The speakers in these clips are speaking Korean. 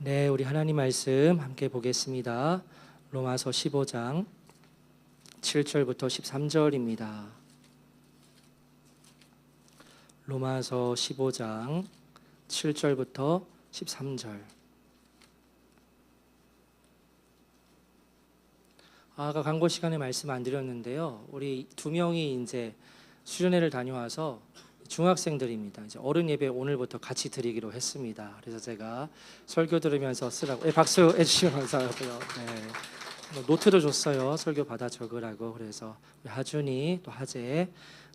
네, 우리 하나님 말씀 함께 보겠습니다. 로마서 15장 7절부터 13절입니다. 로마서 15장 7절부터 13절. 아까 광고 시간에 말씀 안 드렸는데요. 우리 두 명이 이제 수련회를 다녀와서 중학생들입니다. 이제 어른 예배 오늘부터 같이 드리기로 했습니다. 그래서 제가 설교 들으면서 쓰라고. 박수 해주시면 감사하고요. 네. 노트도 줬어요. 설교 받아 적으라고. 그래서 우리 하준이 또 하재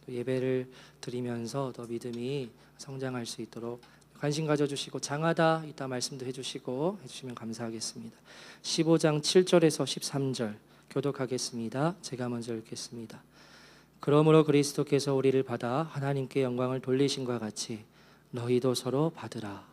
또 예배를 드리면서 더 믿음이 성장할 수 있도록 관심 가져주시고, 장하다 이따 말씀도 해주시면 감사하겠습니다. 15장 7절에서 13절 교독하겠습니다. 제가 먼저 읽겠습니다. 그러므로 그리스도께서 우리를 받아 하나님께 영광을 돌리신과 같이 너희도 서로 받으라.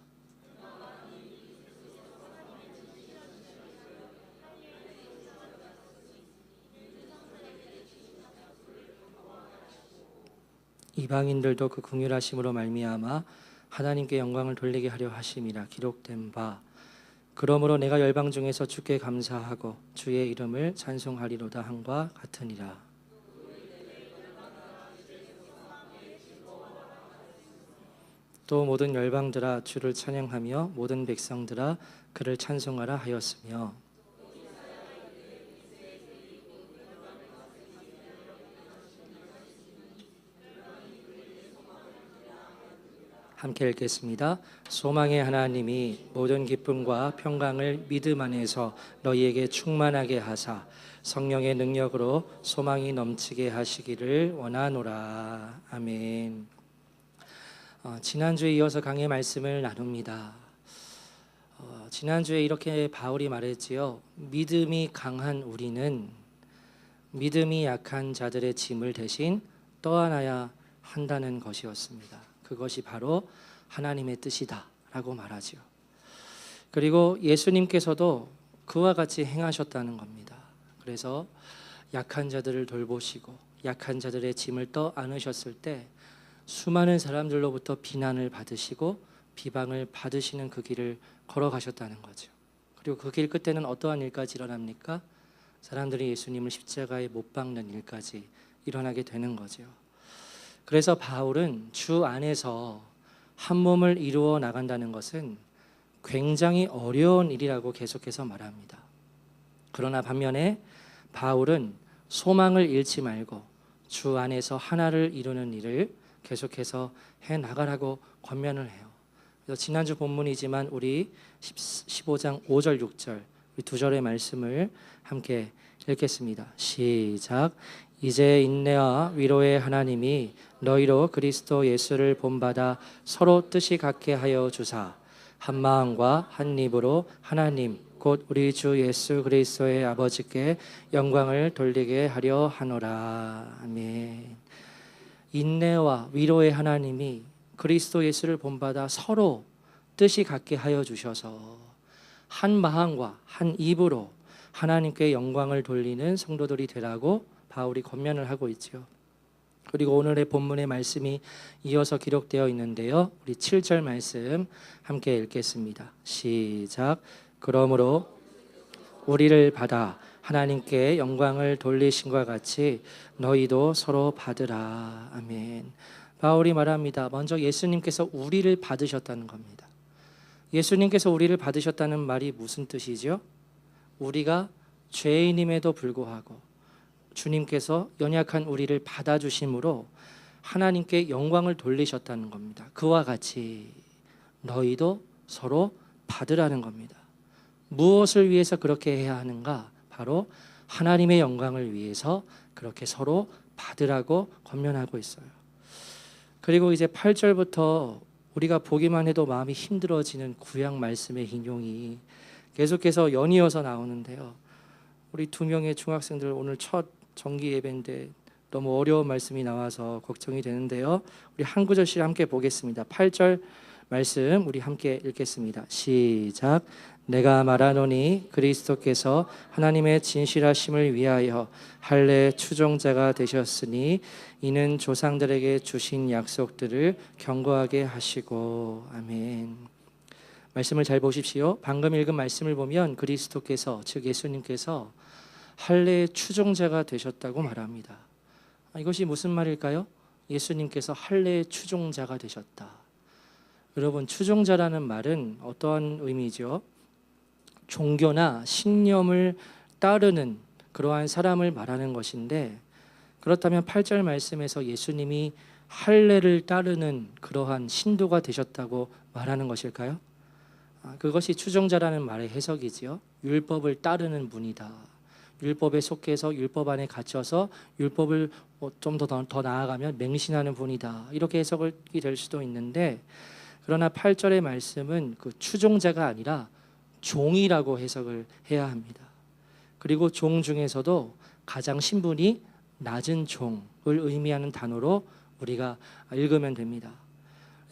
이방인들도 그 긍휼하심으로 말미암아 하나님께 영광을 돌리게 하려 하심이라 기록된 바, 그러므로 내가 열방 중에서 주께 감사하고 주의 이름을 찬송하리로다 함과 같으니라. 또 모든 열방들아 주를 찬양하며 모든 백성들아 그를 찬송하라 하였으며, 함께 읽겠습니다. 소망의 하나님이 모든 기쁨과 평강을 믿음 안에서 너희에게 충만하게 하사 성령의 능력으로 소망이 넘치게 하시기를 원하노라. 아멘. 지난주에 이어서 강의 말씀을 나눕니다. 지난주에 이렇게 바울이 말했지요. 믿음이 강한 우리는 믿음이 약한 자들의 짐을 대신 떠안아야 한다는 것이었습니다. 그것이 바로 하나님의 뜻이다 라고 말하지요. 그리고 예수님께서도 그와 같이 행하셨다는 겁니다. 그래서 약한 자들을 돌보시고 약한 자들의 짐을 떠안으셨을 때 수많은 사람들로부터 비난을 받으시고 비방을 받으시는 그 길을 걸어가셨다는 거죠. 그리고 그 길 끝에는 어떠한 일까지 일어납니까? 사람들이 예수님을 십자가에 못 박는 일까지 일어나게 되는 거죠. 그래서 바울은 주 안에서 한 몸을 이루어 나간다는 것은 굉장히 어려운 일이라고 계속해서 말합니다. 그러나 반면에 바울은 소망을 잃지 말고 주 안에서 하나를 이루는 일을 계속해서 해나가라고 권면을 해요. 그래서 지난주 본문이지만 우리 15장 5절 6절 두 절의 말씀을 함께 읽겠습니다. 시작. 이제 인내와 위로의 하나님이 너희로 그리스도 예수를 본받아 서로 뜻이 같게 하여 주사 한 마음과 한 입으로 하나님 곧 우리 주 예수 그리스도의 아버지께 영광을 돌리게 하려 하노라. 아멘. 인내와 위로의 하나님이 그리스도 예수를 본받아 서로 뜻이 같게 하여 주셔서 한 마음과 한 입으로 하나님께 영광을 돌리는 성도들이 되라고 바울이 권면을 하고 있죠. 그리고 오늘의 본문의 말씀이 이어서 기록되어 있는데요. 우리 7절 말씀 함께 읽겠습니다. 시작. 그러므로 우리를 받아 하나님께 영광을 돌리신과 같이 너희도 서로 받으라. 아멘. 바울이 말합니다. 먼저 예수님께서 우리를 받으셨다는 겁니다. 예수님께서 우리를 받으셨다는 말이 무슨 뜻이죠? 우리가 죄인임에도 불구하고 주님께서 연약한 우리를 받아주심으로 하나님께 영광을 돌리셨다는 겁니다. 그와 같이 너희도 서로 받으라는 겁니다. 무엇을 위해서 그렇게 해야 하는가? 바로 하나님의 영광을 위해서 그렇게 서로 받으라고 권면하고 있어요. 그리고 이제 8절부터 우리가 보기만 해도 마음이 힘들어지는 구약 말씀의 인용이 계속해서 연이어서 나오는데요. 우리 두 명의 중학생들 오늘 첫 정기 예배인데 너무 어려운 말씀이 나와서 걱정이 되는데요. 우리 한 구절씩 함께 보겠습니다. 8절 말씀 우리 함께 읽겠습니다. 시작. 내가 말하노니 그리스도께서 하나님의 진실하심을 위하여 할례 추종자가 되셨으니 이는 조상들에게 주신 약속들을 경고하게 하시고. 아멘. 말씀을 잘 보십시오. 방금 읽은 말씀을 보면 그리스도께서, 즉 예수님께서 할례의 추종자가 되셨다고 말합니다. 이것이 무슨 말일까요? 예수님께서 할례의 추종자가 되셨다. 여러분, 추종자라는 말은 어떠한 의미죠? 종교나 신념을 따르는 그러한 사람을 말하는 것인데, 그렇다면 8절 말씀에서 예수님이 할례를 따르는 그러한 신도가 되셨다고 말하는 것일까요? 그것이 추종자라는 말의 해석이지요. 율법을 따르는 분이다. 율법에 속해서 율법 안에 갇혀서 율법을 좀 더 나아가면 맹신하는 분이다. 이렇게 해석이 될 수도 있는데, 그러나 8절의 말씀은 그 추종자가 아니라 종이라고 해석을 해야 합니다. 그리고 종 중에서도 가장 신분이 낮은 종을 의미하는 단어로 우리가 읽으면 됩니다.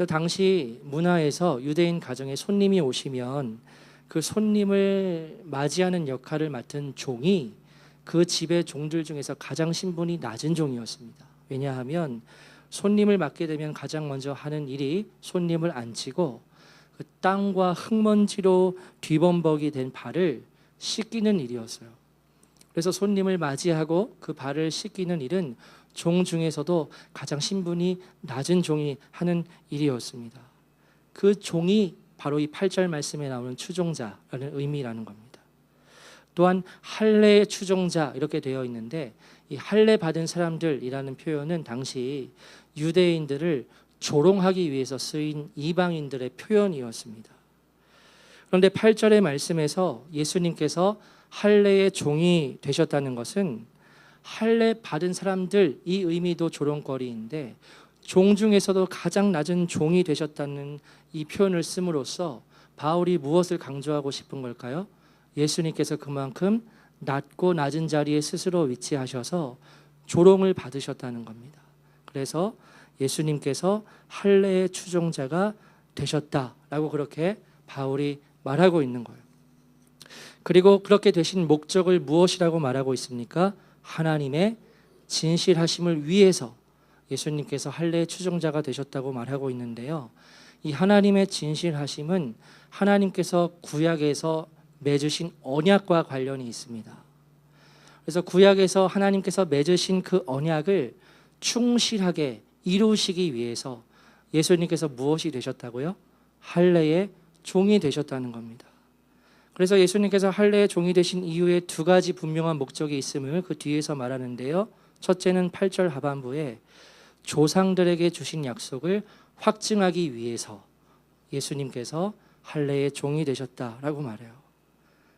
당시 문화에서 유대인 가정에 손님이 오시면 그 손님을 맞이하는 역할을 맡은 종이 그 집의 종들 중에서 가장 신분이 낮은 종이었습니다. 왜냐하면 손님을 맞게 되면 가장 먼저 하는 일이 손님을 앉히고 그 땅과 흙먼지로 뒤범벅이 된 발을 씻기는 일이었어요. 그래서 손님을 맞이하고 그 발을 씻기는 일은 종 중에서도 가장 신분이 낮은 종이 하는 일이었습니다. 그 종이 바로 이 8절 말씀에 나오는 추종자라는 의미라는 겁니다. 또한 할례의 추종자 이렇게 되어 있는데, 이 할례 받은 사람들이라는 표현은 당시 유대인들을 조롱하기 위해서 쓰인 이방인들의 표현이었습니다. 그런데 8절의 말씀에서 예수님께서 할례의 종이 되셨다는 것은 할례 받은 사람들, 이 의미도 조롱거리인데 종 중에서도 가장 낮은 종이 되셨다는 이 표현을 씀으로써 바울이 무엇을 강조하고 싶은 걸까요? 예수님께서 그만큼 낮고 낮은 자리에 스스로 위치하셔서 조롱을 받으셨다는 겁니다. 그래서 예수님께서 할례의 추종자가 되셨다라고 그렇게 바울이 말하고 있는 거예요. 그리고 그렇게 되신 목적을 무엇이라고 말하고 있습니까? 하나님의 진실하심을 위해서 예수님께서 할례의 추종자가 되셨다고 말하고 있는데요. 이 하나님의 진실하심은 하나님께서 구약에서 맺으신 언약과 관련이 있습니다. 그래서 구약에서 하나님께서 맺으신 그 언약을 충실하게 이루시기 위해서 예수님께서 무엇이 되셨다고요? 할례의 종이 되셨다는 겁니다. 그래서 예수님께서 할례의 종이 되신 이후에 두 가지 분명한 목적이 있음을 그 뒤에서 말하는데요. 첫째는 8절 하반부에 조상들에게 주신 약속을 확증하기 위해서 예수님께서 할례의 종이 되셨다라고 말해요.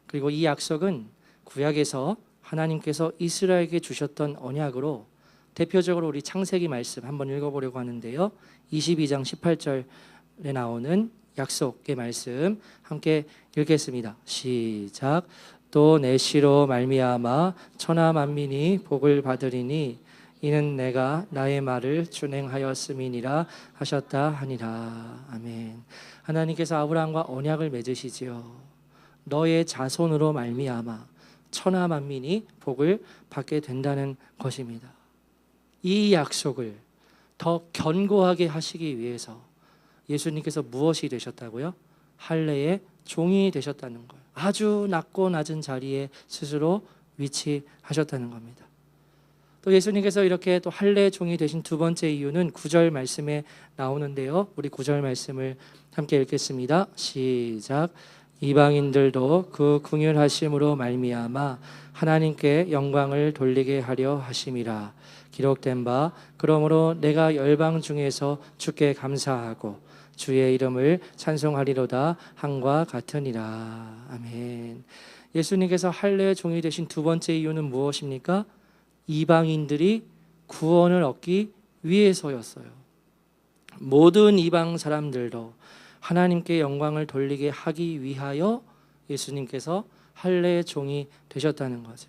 그리고 이 약속은 구약에서 하나님께서 이스라엘에게 주셨던 언약으로, 대표적으로 우리 창세기 말씀 한번 읽어보려고 하는데요. 22장 18절에 나오는 약속의 말씀 함께 읽겠습니다. 시작. 또 내 씨로 말미암아 천하 만민이 복을 받으리니 이는 내가 나의 말을 준행하였음이니라 하셨다 하니라. 아멘. 하나님께서 아브라함과 언약을 맺으시지요. 너의 자손으로 말미암아 천하 만민이 복을 받게 된다는 것입니다. 이 약속을 더 견고하게 하시기 위해서 예수님께서 무엇이 되셨다고요? 할례의 종이 되셨다는 거예요. 아주 낮고 낮은 자리에 스스로 위치하셨다는 겁니다. 또 예수님께서 이렇게 또 할례의 종이 되신 두 번째 이유는 9절 말씀에 나오는데요. 우리 9절 말씀을 함께 읽겠습니다. 시작. 이방인들도 그 긍휼하심으로 말미암아 하나님께 영광을 돌리게 하려 하심이라. 기록된 바 그러므로 내가 열방 중에서 주께 감사하고 주의 이름을 찬송하리로다 함과 같으니라. 아멘. 예수님께서 할례의 종이 되신 두 번째 이유는 무엇입니까? 이방인들이 구원을 얻기 위해서였어요. 모든 이방 사람들도 하나님께 영광을 돌리게 하기 위하여 예수님께서 할례의 종이 되셨다는 거죠.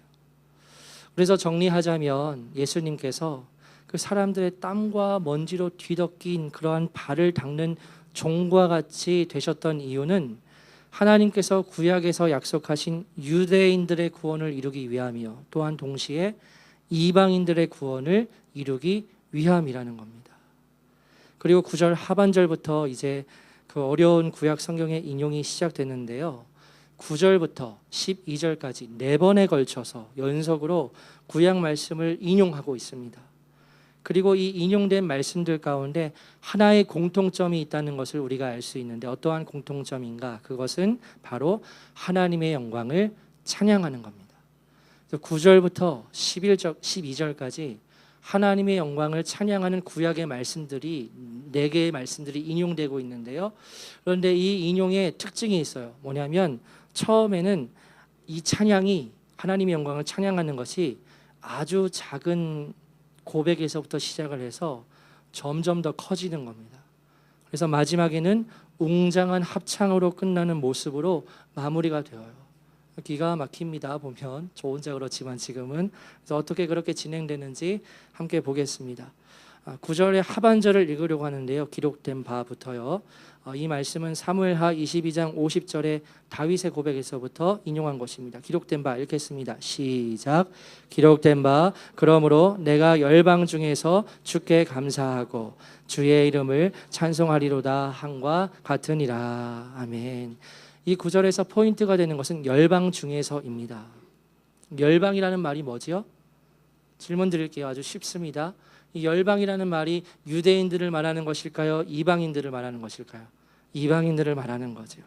그래서 정리하자면 예수님께서 그 사람들의 땀과 먼지로 뒤덮인 그러한 발을 닦는 종과 같이 되셨던 이유는 하나님께서 구약에서 약속하신 유대인들의 구원을 이루기 위함이요, 또한 동시에 이방인들의 구원을 이루기 위함이라는 겁니다. 그리고 9절 하반절부터 이제 그 어려운 구약 성경의 인용이 시작되는데요. 9절부터 12절까지 4번에 걸쳐서 연속으로 구약 말씀을 인용하고 있습니다. 그리고 이 인용된 말씀들 가운데 하나의 공통점이 있다는 것을 우리가 알 수 있는데 어떠한 공통점인가? 그것은 바로 하나님의 영광을 찬양하는 겁니다. 9절부터 12절까지 하나님의 영광을 찬양하는 구약의 말씀들이 4개의 말씀들이 인용되고 있는데요. 그런데 이 인용의 특징이 있어요. 뭐냐면 처음에는 이 찬양이 하나님의 영광을 찬양하는 것이 아주 작은 고백에서부터 시작을 해서 점점 더 커지는 겁니다. 그래서 마지막에는 웅장한 합창으로 끝나는 모습으로 마무리가 되어요. 기가 막힙니다. 보면 저 혼자 그렇지만 지금은. 그래서 어떻게 그렇게 진행되는지 함께 보겠습니다. 9절의 하반절을 읽으려고 하는데요. 기록된 바부터요. 이 말씀은 사무엘하 22장 50절의 다윗의 고백에서부터 인용한 것입니다. 기록된 바 읽겠습니다. 시작. 기록된 바 그러므로 내가 열방 중에서 주께 감사하고 주의 이름을 찬송하리로다 함과 같으니라. 아멘. 이 구절에서 포인트가 되는 것은 열방 중에서입니다. 열방이라는 말이 뭐지요? 질문 드릴게요. 아주 쉽습니다. 이 열방이라는 말이 유대인들을 말하는 것일까요? 이방인들을 말하는 것일까요? 이방인들을 말하는 거죠.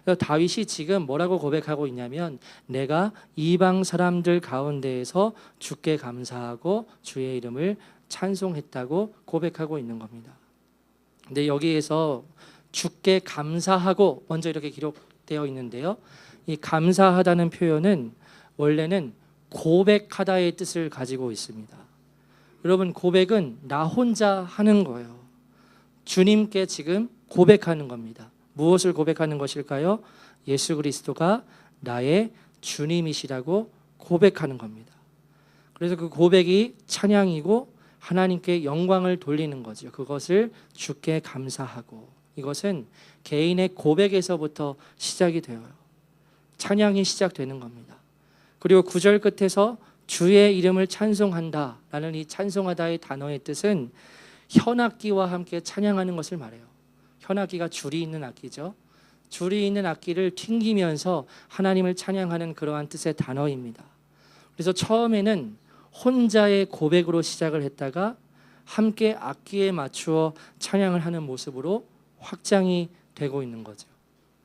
그래서 다윗이 지금 뭐라고 고백하고 있냐면 내가 이방 사람들 가운데에서 주께 감사하고 주의 이름을 찬송했다고 고백하고 있는 겁니다. 근데 여기에서 주께 감사하고 먼저 이렇게 기록되어 있는데요. 이 감사하다는 표현은 원래는 고백하다의 뜻을 가지고 있습니다. 여러분, 고백은 나 혼자 하는 거예요. 주님께 지금 고백하는 겁니다. 무엇을 고백하는 것일까요? 예수 그리스도가 나의 주님이시라고 고백하는 겁니다. 그래서 그 고백이 찬양이고 하나님께 영광을 돌리는 거죠. 그것을 주께 감사하고, 이것은 개인의 고백에서부터 시작이 되어요. 찬양이 시작되는 겁니다. 그리고 9절 끝에서 주의 이름을 찬송한다 라는 이 찬송하다의 단어의 뜻은 현악기와 함께 찬양하는 것을 말해요. 현악기가 줄이 있는 악기죠. 줄이 있는 악기를 튕기면서 하나님을 찬양하는 그러한 뜻의 단어입니다. 그래서 처음에는 혼자의 고백으로 시작을 했다가 함께 악기에 맞추어 찬양을 하는 모습으로 확장이 되고 있는 거죠.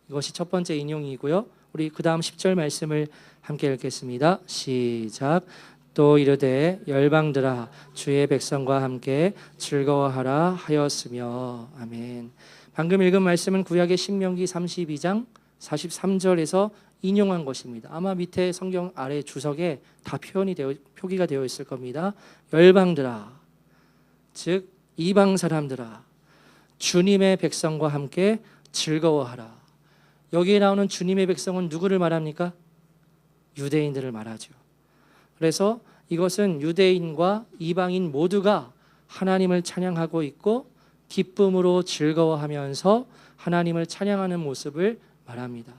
이것이 첫 번째 인용이고요. 우리 그 다음 10절 말씀을 함께 읽겠습니다. 시작. 또 이르되 열방들아 주의 백성과 함께 즐거워하라 하였으며. 아멘. 방금 읽은 말씀은 구약의 신명기 32장 43절에서 인용한 것입니다. 아마 밑에 성경 아래 주석에 다 표기가 되어 있을 겁니다. 열방들아, 즉 이방 사람들아, 주님의 백성과 함께 즐거워하라. 여기에 나오는 주님의 백성은 누구를 말합니까? 유대인들을 말하죠. 그래서 이것은 유대인과 이방인 모두가 하나님을 찬양하고 있고 기쁨으로 즐거워하면서 하나님을 찬양하는 모습을 말합니다.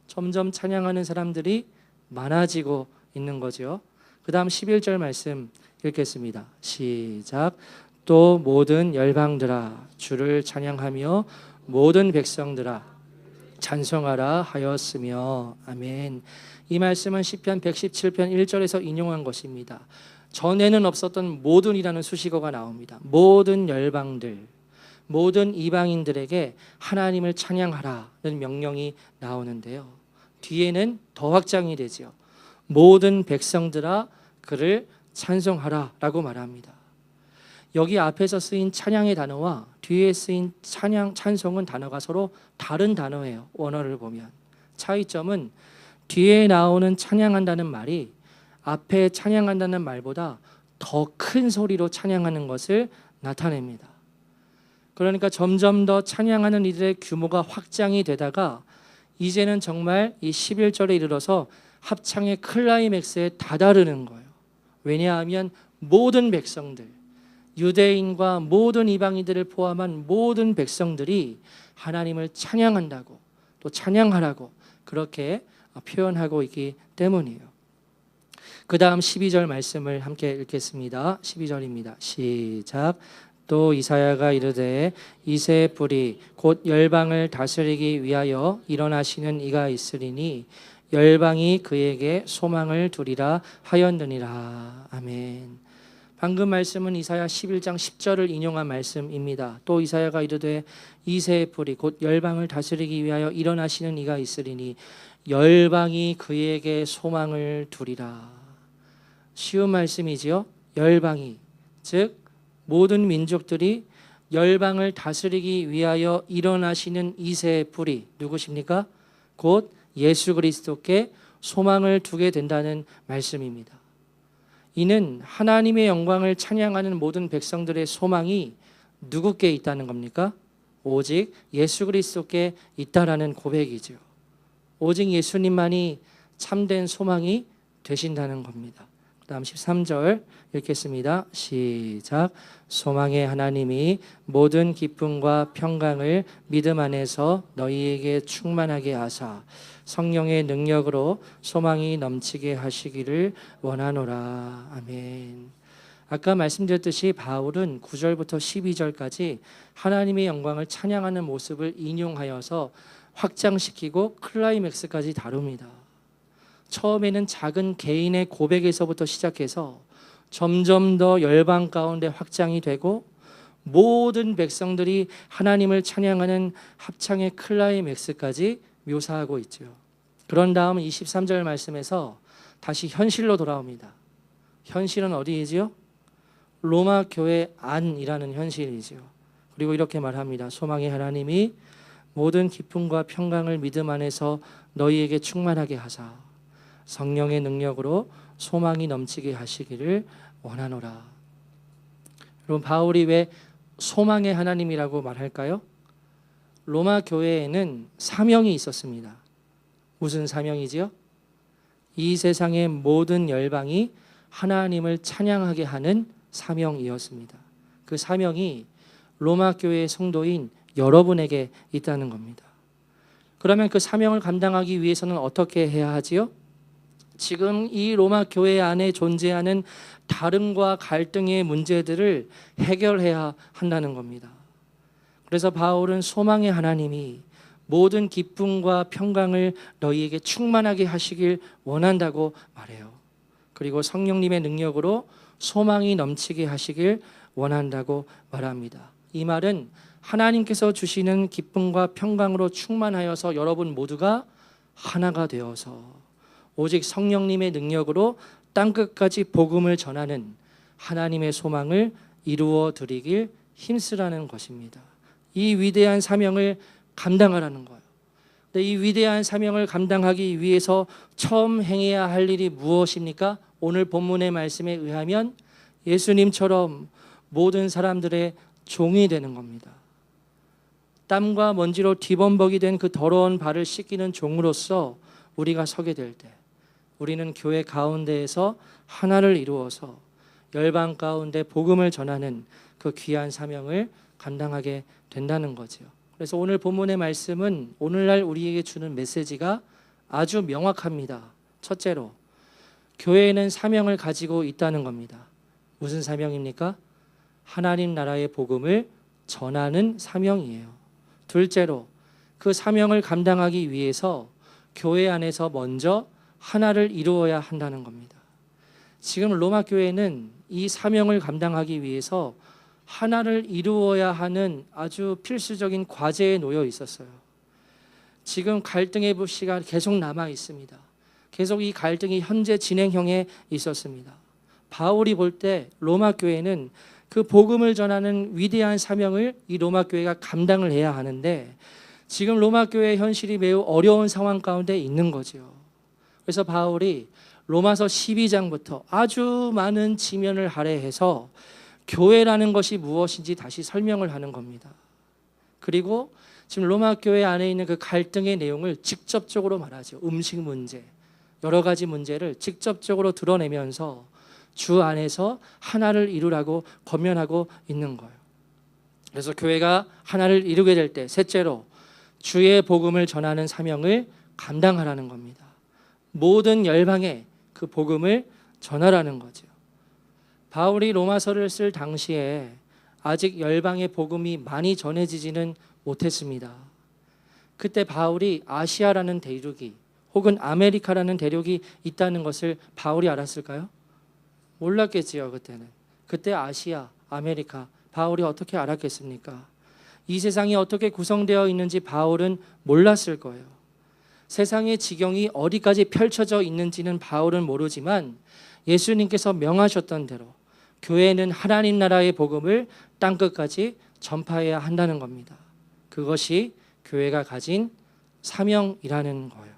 점점 찬양하는 사람들이 많아지고 있는 거죠. 그 다음 11절 말씀 읽겠습니다. 시작. 또 모든 열방들아 주를 찬양하며 모든 백성들아 찬송하라 하였으며. 아멘. 이 말씀은 시편 117편 1절에서 인용한 것입니다. 전에는 없었던 모든이라는 수식어가 나옵니다. 모든 열방들, 모든 이방인들에게 하나님을 찬양하라는 명령이 나오는데요. 뒤에는 더 확장이 되죠. 모든 백성들아 그를 찬송하라라고 말합니다. 여기 앞에서 쓰인 찬양의 단어와 뒤에 쓰인 찬송은 단어가 서로 다른 단어예요. 원어를 보면 차이점은 뒤에 나오는 찬양한다는 말이 앞에 찬양한다는 말보다 더 큰 소리로 찬양하는 것을 나타냅니다. 그러니까 점점 더 찬양하는 이들의 규모가 확장이 되다가 이제는 정말 이 11절에 이르러서 합창의 클라이맥스에 다다르는 거예요. 왜냐하면 모든 백성들, 유대인과 모든 이방인들을 포함한 모든 백성들이 하나님을 찬양한다고, 또 찬양하라고 그렇게 표현하고 있기 때문이에요. 그 다음 12절 말씀을 함께 읽겠습니다. 12절입니다. 시작. 또 이사야가 이르되 이새의 뿌리 곧 열방을 다스리기 위하여 일어나시는 이가 있으리니 열방이 그에게 소망을 두리라 하였느니라. 아멘. 방금 말씀은 이사야 11장 10절을 인용한 말씀입니다. 또 이사야가 이르되 이새의 뿌리 곧 열방을 다스리기 위하여 일어나시는 이가 있으리니 열방이 그에게 소망을 두리라. 쉬운 말씀이지요. 열방이, 즉 모든 민족들이 열방을 다스리기 위하여 일어나시는 이새의 뿌리 누구십니까? 곧 예수 그리스도께 소망을 두게 된다는 말씀입니다. 이는 하나님의 영광을 찬양하는 모든 백성들의 소망이 누구께 있다는 겁니까? 오직 예수 그리스도께 있다라는 고백이죠. 오직 예수님만이 참된 소망이 되신다는 겁니다. 다음 13절 읽겠습니다. 시작. 소망의 하나님이 모든 기쁨과 평강을 믿음 안에서 너희에게 충만하게 하사 성령의 능력으로 소망이 넘치게 하시기를 원하노라. 아멘. 아까 말씀드렸듯이 바울은 9절부터 12절까지 하나님의 영광을 찬양하는 모습을 인용하여서 확장시키고 클라이맥스까지 다룹니다. 처음에는 작은 개인의 고백에서부터 시작해서 점점 더 열방 가운데 확장이 되고 모든 백성들이 하나님을 찬양하는 합창의 클라이맥스까지 묘사하고 있죠. 그런 다음 23절 말씀에서 다시 현실로 돌아옵니다. 현실은 어디이지요? 로마 교회 안이라는 현실이지요. 그리고 이렇게 말합니다. 소망의 하나님이 모든 기쁨과 평강을 믿음 안에서 너희에게 충만하게 하사 성령의 능력으로 소망이 넘치게 하시기를 원하노라. 여러분, 바울이 왜 소망의 하나님이라고 말할까요? 로마 교회에는 사명이 있었습니다. 무슨 사명이지요? 이 세상의 모든 열방이 하나님을 찬양하게 하는 사명이었습니다. 그 사명이 로마 교회의 성도인 여러분에게 있다는 겁니다. 그러면 그 사명을 감당하기 위해서는 어떻게 해야 하지요? 지금 이 로마 교회 안에 존재하는 다름과 갈등의 문제들을 해결해야 한다는 겁니다. 그래서 바울은 소망의 하나님이 모든 기쁨과 평강을 너희에게 충만하게 하시길 원한다고 말해요. 그리고 성령님의 능력으로 소망이 넘치게 하시길 원한다고 말합니다. 이 말은 하나님께서 주시는 기쁨과 평강으로 충만하여서 여러분 모두가 하나가 되어서 오직 성령님의 능력으로 땅끝까지 복음을 전하는 하나님의 소망을 이루어 드리길 힘쓰라는 것입니다. 이 위대한 사명을 감당하라는 거예요. 근데 이 위대한 사명을 감당하기 위해서 처음 행해야 할 일이 무엇입니까? 오늘 본문의 말씀에 의하면 예수님처럼 모든 사람들의 종이 되는 겁니다. 땀과 먼지로 뒤범벅이 된 그 더러운 발을 씻기는 종으로서 우리가 서게 될 때 우리는 교회 가운데에서 하나를 이루어서 열방 가운데 복음을 전하는 그 귀한 사명을 감당하게 된다는 거죠. 그래서 오늘 본문의 말씀은 오늘날 우리에게 주는 메시지가 아주 명확합니다. 첫째로, 교회에는 사명을 가지고 있다는 겁니다. 무슨 사명입니까? 하나님 나라의 복음을 전하는 사명이에요. 둘째로, 그 사명을 감당하기 위해서 교회 안에서 먼저 하나를 이루어야 한다는 겁니다. 지금 로마 교회는 이 사명을 감당하기 위해서 하나를 이루어야 하는 아주 필수적인 과제에 놓여 있었어요. 지금 갈등의 불씨가 계속 남아 있습니다. 계속 이 갈등이 현재 진행형에 있었습니다. 바울이 볼 때 로마 교회는 그 복음을 전하는 위대한 사명을 이 로마 교회가 감당을 해야 하는데 지금 로마 교회의 현실이 매우 어려운 상황 가운데 있는 거죠. 그래서 바울이 로마서 12장부터 아주 많은 지면을 할애해서 교회라는 것이 무엇인지 다시 설명을 하는 겁니다. 그리고 지금 로마 교회 안에 있는 그 갈등의 내용을 직접적으로 말하죠. 음식 문제, 여러 가지 문제를 직접적으로 드러내면서 주 안에서 하나를 이루라고 권면하고 있는 거예요. 그래서 교회가 하나를 이루게 될 때 셋째로 주의 복음을 전하는 사명을 감당하라는 겁니다. 모든 열방에 그 복음을 전하라는 거죠. 바울이 로마서를 쓸 당시에 아직 열방의 복음이 많이 전해지지는 못했습니다. 그때 바울이 아시아라는 대륙이 혹은 아메리카라는 대륙이 있다는 것을 바울이 알았을까요? 몰랐겠지요. 그때 아시아, 아메리카, 바울이 어떻게 알았겠습니까? 이 세상이 어떻게 구성되어 있는지 바울은 몰랐을 거예요. 세상의 지경이 어디까지 펼쳐져 있는지는 바울은 모르지만 예수님께서 명하셨던 대로 교회는 하나님 나라의 복음을 땅끝까지 전파해야 한다는 겁니다. 그것이 교회가 가진 사명이라는 거예요.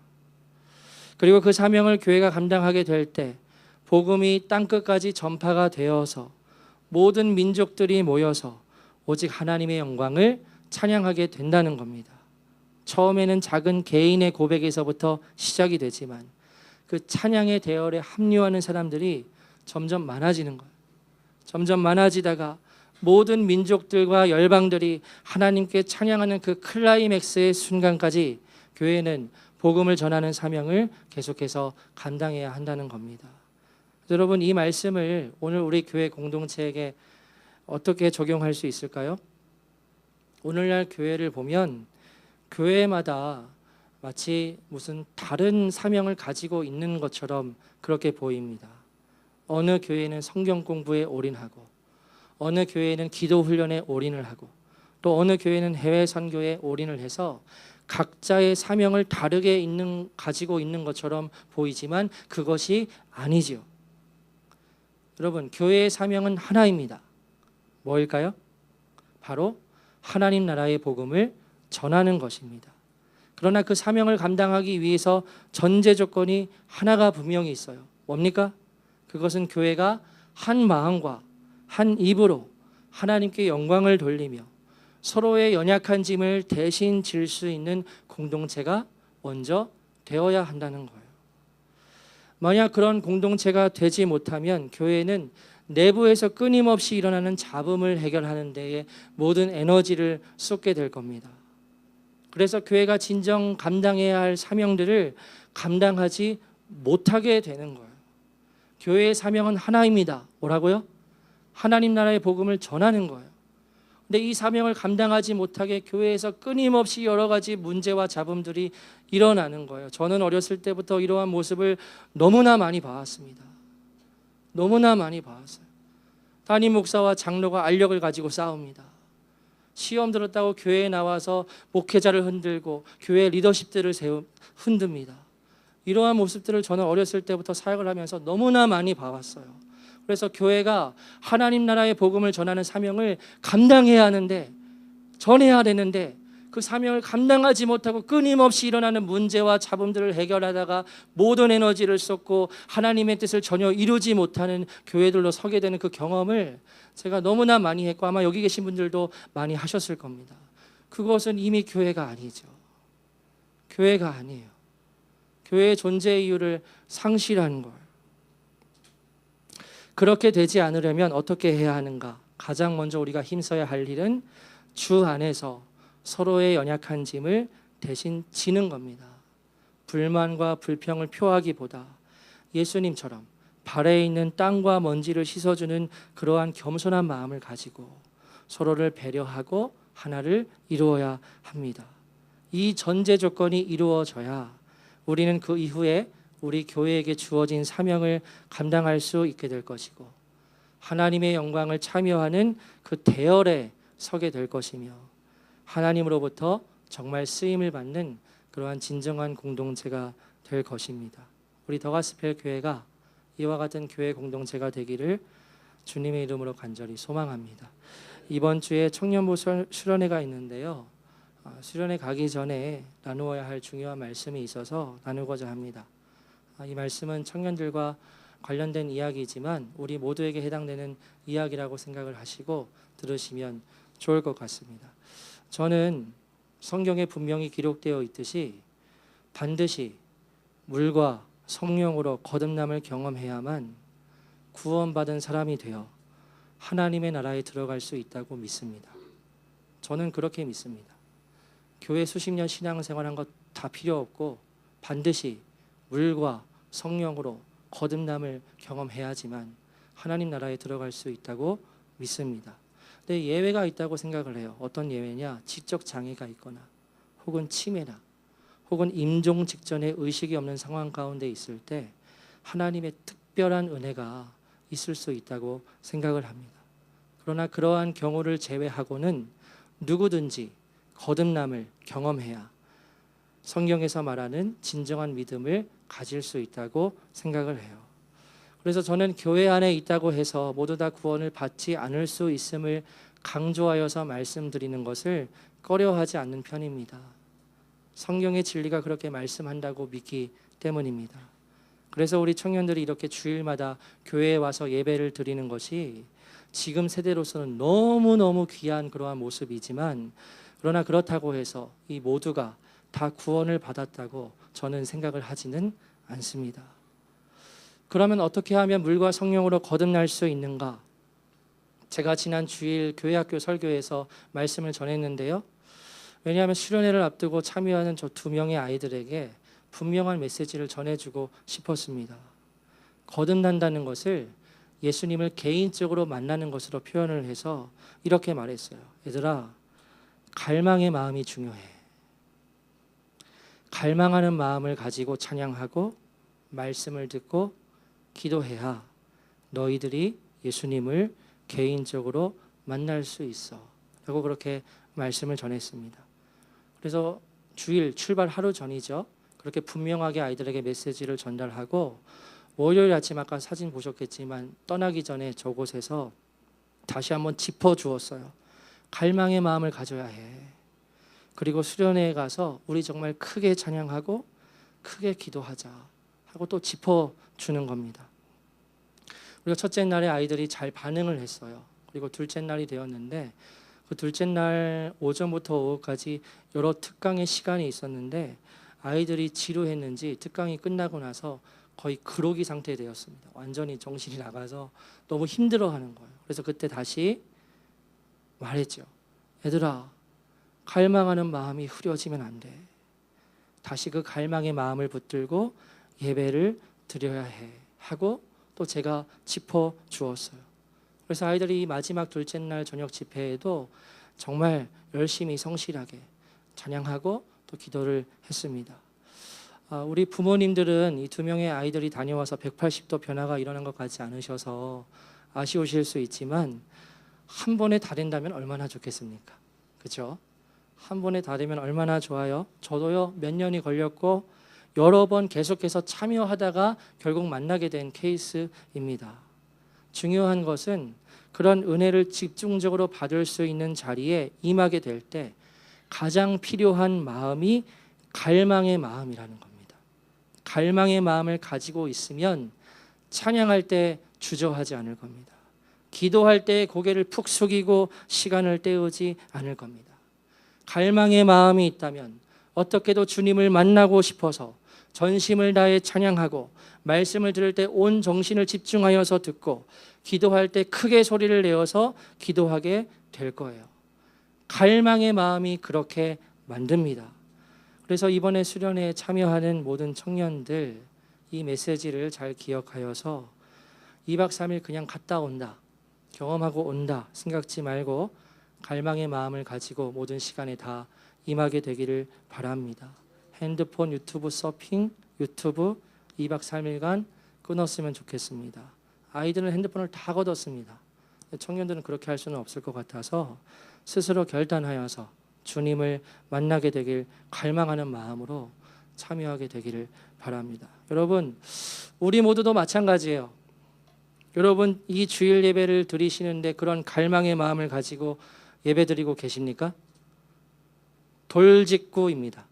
그리고 그 사명을 교회가 감당하게 될 때 복음이 땅끝까지 전파가 되어서 모든 민족들이 모여서 오직 하나님의 영광을 찬양하게 된다는 겁니다. 처음에는 작은 개인의 고백에서부터 시작이 되지만 그 찬양의 대열에 합류하는 사람들이 점점 많아지는 거예요. 점점 많아지다가 모든 민족들과 열방들이 하나님께 찬양하는 그 클라이맥스의 순간까지 교회는 복음을 전하는 사명을 계속해서 감당해야 한다는 겁니다. 여러분, 이 말씀을 오늘 우리 교회 공동체에게 어떻게 적용할 수 있을까요? 오늘날 교회를 보면 교회마다 마치 무슨 다른 사명을 가지고 있는 것처럼 그렇게 보입니다. 어느 교회는 성경 공부에 올인하고, 어느 교회는 기도 훈련에 올인을 하고, 또 어느 교회는 해외 선교에 올인을 해서 각자의 사명을 다르게 가지고 있는 것처럼 보이지만 그것이 아니지요. 여러분, 교회의 사명은 하나입니다. 뭐일까요? 바로 하나님 나라의 복음을 전하는 것입니다. 그러나 그 사명을 감당하기 위해서 전제 조건이 하나가 분명히 있어요. 뭡니까? 그것은 교회가 한 마음과 한 입으로 하나님께 영광을 돌리며 서로의 연약한 짐을 대신 질 수 있는 공동체가 먼저 되어야 한다는 거예요. 만약 그런 공동체가 되지 못하면 교회는 내부에서 끊임없이 일어나는 잡음을 해결하는 데에 모든 에너지를 쏟게 될 겁니다. 그래서 교회가 진정 감당해야 할 사명들을 감당하지 못하게 되는 거예요. 교회의 사명은 하나입니다. 뭐라고요? 하나님 나라의 복음을 전하는 거예요. 근데 이 사명을 감당하지 못하게 교회에서 끊임없이 여러 가지 문제와 잡음들이 일어나는 거예요. 저는 어렸을 때부터 이러한 모습을 너무나 많이 봐왔습니다. 너무나 많이 봐왔어요. 담임 목사와 장로가 알력을 가지고 싸웁니다. 시험 들었다고 교회에 나와서 목회자를 흔들고 교회 리더십들을 흔듭니다. 이러한 모습들을 저는 어렸을 때부터 사역을 하면서 너무나 많이 봐왔어요. 그래서 교회가 하나님 나라의 복음을 전하는 사명을 감당해야 하는데, 전해야 되는데 그 사명을 감당하지 못하고 끊임없이 일어나는 문제와 잡음들을 해결하다가 모든 에너지를 쏟고 하나님의 뜻을 전혀 이루지 못하는 교회들로 서게 되는 그 경험을 제가 너무나 많이 했고 아마 여기 계신 분들도 많이 하셨을 겁니다. 그것은 이미 교회가 아니죠. 교회가 아니에요. 교회의 존재 이유를 상실하는 거예요. 그렇게 되지 않으려면 어떻게 해야 하는가? 가장 먼저 우리가 힘써야 할 일은 주 안에서 서로의 연약한 짐을 대신 지는 겁니다. 불만과 불평을 표하기보다 예수님처럼 발에 있는 땅과 먼지를 씻어주는 그러한 겸손한 마음을 가지고 서로를 배려하고 하나를 이루어야 합니다. 이 전제 조건이 이루어져야 우리는 그 이후에 우리 교회에게 주어진 사명을 감당할 수 있게 될 것이고 하나님의 영광을 참여하는 그 대열에 서게 될 것이며 하나님으로부터 정말 쓰임을 받는 그러한 진정한 공동체가 될 것입니다. 우리 더가스펠 교회가 이와 같은 교회 공동체가 되기를 주님의 이름으로 간절히 소망합니다. 이번 주에 청년부 수련회가 있는데요. 수련회 가기 전에 나누어야 할 중요한 말씀이 있어서 나누고자 합니다. 이 말씀은 청년들과 관련된 이야기이지만 우리 모두에게 해당되는 이야기라고 생각을 하시고 들으시면 좋을 것 같습니다. 저는 성경에 분명히 기록되어 있듯이 반드시 물과 성령으로 거듭남을 경험해야만 구원받은 사람이 되어 하나님의 나라에 들어갈 수 있다고 믿습니다. 저는 그렇게 믿습니다. 교회 수십 년 신앙생활한 것 다 필요 없고 반드시 물과 성령으로 거듭남을 경험해야지만 하나님 나라에 들어갈 수 있다고 믿습니다. 근데 예외가 있다고 생각을 해요. 어떤 예외냐? 지적 장애가 있거나 혹은 치매나 혹은 임종 직전에 의식이 없는 상황 가운데 있을 때 하나님의 특별한 은혜가 있을 수 있다고 생각을 합니다. 그러나 그러한 경우를 제외하고는 누구든지 거듭남을 경험해야 성경에서 말하는 진정한 믿음을 가질 수 있다고 생각을 해요. 그래서 저는 교회 안에 있다고 해서 모두 다 구원을 받지 않을 수 있음을 강조하여서 말씀드리는 것을 꺼려하지 않는 편입니다. 성경의 진리가 그렇게 말씀한다고 믿기 때문입니다. 그래서 우리 청년들이 이렇게 주일마다 교회에 와서 예배를 드리는 것이 지금 세대로서는 너무너무 귀한 그러한 모습이지만, 그러나 그렇다고 해서 이 모두가 다 구원을 받았다고 저는 생각을 하지는 않습니다. 그러면 어떻게 하면 물과 성령으로 거듭날 수 있는가? 제가 지난 주일 교회학교 설교에서 말씀을 전했는데요. 왜냐하면 수련회를 앞두고 참여하는 저 2명의 아이들에게 분명한 메시지를 전해주고 싶었습니다. 거듭난다는 것을 예수님을 개인적으로 만나는 것으로 표현을 해서 이렇게 말했어요. 얘들아, 갈망의 마음이 중요해. 갈망하는 마음을 가지고 찬양하고 말씀을 듣고 기도해야 너희들이 예수님을 개인적으로 만날 수 있어 라고 그렇게 말씀을 전했습니다. 그래서 주일 출발 하루 전이죠. 그렇게 분명하게 아이들에게 메시지를 전달하고 월요일 아침 아까 사진 보셨겠지만 떠나기 전에 저곳에서 다시 한번 짚어주었어요. 갈망의 마음을 가져야 해. 그리고 수련회에 가서 우리 정말 크게 찬양하고 크게 기도하자 하고 또 짚어주는 겁니다. 우리가 첫째 날에 아이들이 잘 반응을 했어요. 그리고 둘째 날이 되었는데 그 둘째 날 오전부터 오후까지 여러 특강의 시간이 있었는데 아이들이 지루했는지 특강이 끝나고 나서 거의 그로기 상태 되었습니다. 완전히 정신이 나가서 너무 힘들어하는 거예요. 그래서 그때 다시 말했죠. 얘들아, 갈망하는 마음이 흐려지면 안 돼. 다시 그 갈망의 마음을 붙들고 예배를 드려야 해 하고 또 제가 짚어주었어요. 그래서 아이들이 마지막 둘째 날 저녁 집회에도 정말 열심히 성실하게 찬양하고 또 기도를 했습니다. 우리 부모님들은 이 2명의 아이들이 다녀와서 180도 변화가 일어난 것 같지 않으셔서 아쉬우실 수 있지만 한 번에 다 된다면 얼마나 좋겠습니까? 그렇죠? 한 번에 다 되면 얼마나 좋아요? 저도요 몇 년이 걸렸고 여러 번 계속해서 참여하다가 결국 만나게 된 케이스입니다. 중요한 것은 그런 은혜를 집중적으로 받을 수 있는 자리에 임하게 될 때 가장 필요한 마음이 갈망의 마음이라는 겁니다. 갈망의 마음을 가지고 있으면 찬양할 때 주저하지 않을 겁니다. 기도할 때 고개를 푹 숙이고 시간을 때우지 않을 겁니다. 갈망의 마음이 있다면 어떻게도 주님을 만나고 싶어서 전심을 다해 찬양하고 말씀을 들을 때 온 정신을 집중하여서 듣고 기도할 때 크게 소리를 내어서 기도하게 될 거예요. 갈망의 마음이 그렇게 만듭니다. 그래서 이번에 수련회에 참여하는 모든 청년들 이 메시지를 잘 기억하여서 2박 3일 그냥 갔다 온다, 경험하고 온다 생각지 말고 갈망의 마음을 가지고 모든 시간에 다 임하게 되기를 바랍니다. 핸드폰, 유튜브 서핑, 유튜브 2박 3일간 끊었으면 좋겠습니다. 아이들은 핸드폰을 다 걷었습니다. 청년들은 그렇게 할 수는 없을 것 같아서 스스로 결단하여서 주님을 만나게 되길 갈망하는 마음으로 참여하게 되기를 바랍니다. 여러분, 우리 모두도 마찬가지예요. 여러분, 이 주일 예배를 드리시는데 그런 갈망의 마음을 가지고 예배 드리고 계십니까? 돌직구입니다.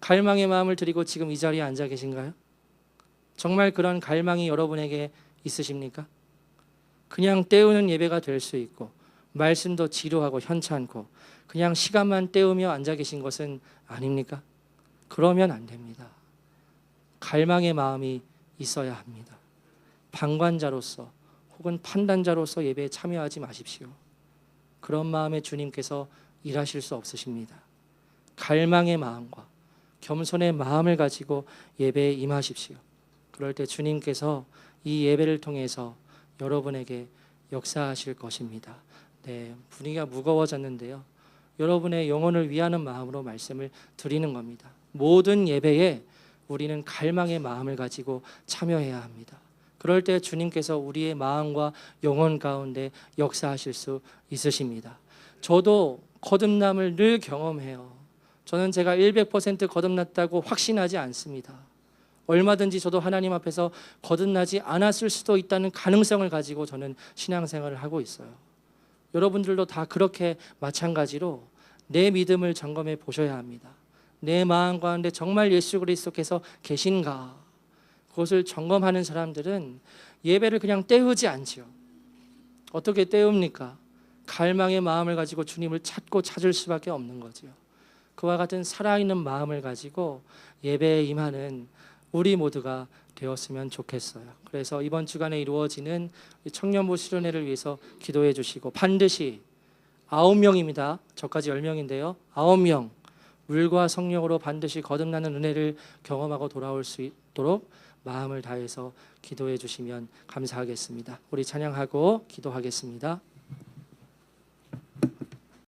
갈망의 마음을 드리고 지금 이 자리에 앉아 계신가요? 정말 그런 갈망이 여러분에게 있으십니까? 그냥 때우는 예배가 될 수 있고 말씀도 지루하고 현찮고 그냥 시간만 때우며 앉아 계신 것은 아닙니까? 그러면 안 됩니다. 갈망의 마음이 있어야 합니다. 방관자로서 혹은 판단자로서 예배에 참여하지 마십시오. 그런 마음에 주님께서 일하실 수 없으십니다. 갈망의 마음과 겸손의 마음을 가지고 예배에 임하십시오. 그럴 때 주님께서 이 예배를 통해서 여러분에게 역사하실 것입니다. 분위기가 무거워졌는데요. 여러분의 영혼을 위하는 마음으로 말씀을 드리는 겁니다. 모든 예배에 우리는 갈망의 마음을 가지고 참여해야 합니다. 그럴 때 주님께서 우리의 마음과 영혼 가운데 역사하실 수 있으십니다. 저도 거듭남을 늘 경험해요. 저는 제가 100% 거듭났다고 확신하지 않습니다. 얼마든지 저도 하나님 앞에서 거듭나지 않았을 수도 있다는 가능성을 가지고 저는 신앙생활을 하고 있어요. 여러분들도 다 그렇게 마찬가지로 내 믿음을 점검해 보셔야 합니다. 내 마음 가운데 정말 예수 그리스도께서 계신가? 그것을 점검하는 사람들은 예배를 그냥 때우지 않지요. 어떻게 때웁니까? 갈망의 마음을 가지고 주님을 찾고 찾을 수밖에 없는 거지요. 그와 같은 살아있는 마음을 가지고 예배에 임하는 우리 모두가 되었으면 좋겠어요. 그래서 이번 주간에 이루어지는 청년부 수련회를 위해서 기도해 주시고 반드시 9명입니다. 저까지 10명인데요. 9명 물과 성령으로 반드시 거듭나는 은혜를 경험하고 돌아올 수 있도록 마음을 다해서 기도해 주시면 감사하겠습니다. 우리 찬양하고 기도하겠습니다.